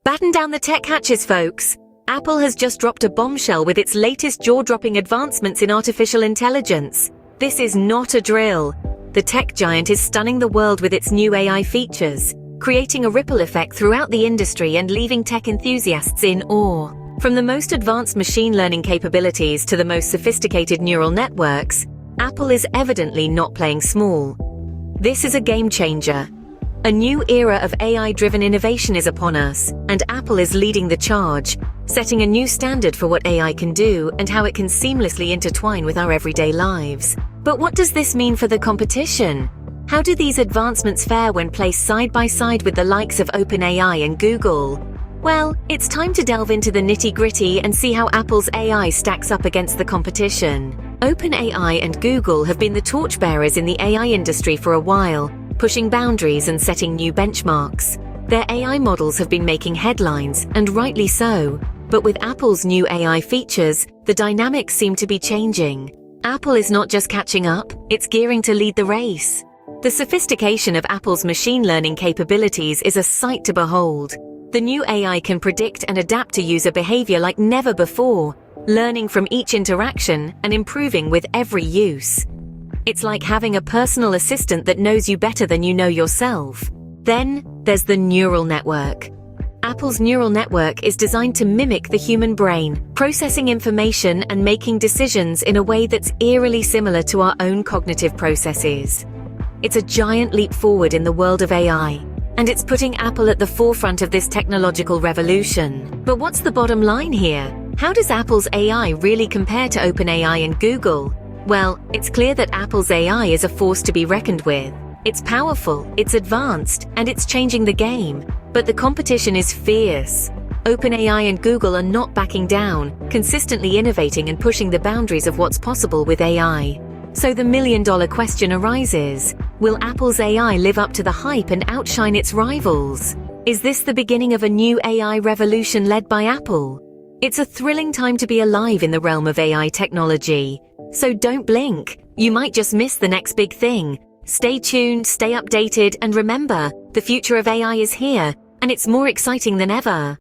Batten down the tech hatches, folks. Apple has just dropped a bombshell with its latest jaw-dropping advancements in artificial intelligence. This is not a drill. The tech giant is stunning the world with its new AI features, creating a ripple effect throughout the industry and leaving tech enthusiasts in awe. From the most advanced machine learning capabilities to the most sophisticated neural networks, Apple is evidently not playing small. This is a game changer. A new era of AI-driven innovation is upon us, and Apple is leading the charge, setting a new standard for what AI can do and how it can seamlessly intertwine with our everyday lives. But what does this mean for the competition? How do these advancements fare when placed side by side with the likes of OpenAI and Google? Well, it's time to delve into the nitty-gritty and see how Apple's AI stacks up against the competition. OpenAI and Google have been the torchbearers in the AI industry for a while, pushing boundaries and setting new benchmarks. Their AI models have been making headlines, and rightly so. But with Apple's new AI features, the dynamics seem to be changing. Apple is not just catching up, it's gearing to lead the race. The sophistication of Apple's machine learning capabilities is a sight to behold. The new AI can predict and adapt to user behavior like never before, learning from each interaction and improving with every use. It's like having a personal assistant that knows you better than you know yourself. Then, there's the neural network. Apple's neural network is designed to mimic the human brain, processing information and making decisions in a way that's eerily similar to our own cognitive processes. It's a giant leap forward in the world of AI, and it's putting Apple at the forefront of this technological revolution. But what's the bottom line here? How does Apple's AI really compare to OpenAI and Google? Well, it's clear that Apple's AI is a force to be reckoned with. It's powerful, it's advanced, and it's changing the game. But the competition is fierce. OpenAI and Google are not backing down, consistently innovating and pushing the boundaries of what's possible with AI. So the million-dollar question arises, will Apple's AI live up to the hype and outshine its rivals? Is this the beginning of a new AI revolution led by Apple? It's a thrilling time to be alive in the realm of AI technology. So don't blink, you might just miss the next big thing. Stay tuned, stay updated, and remember, the future of AI is here, and it's more exciting than ever.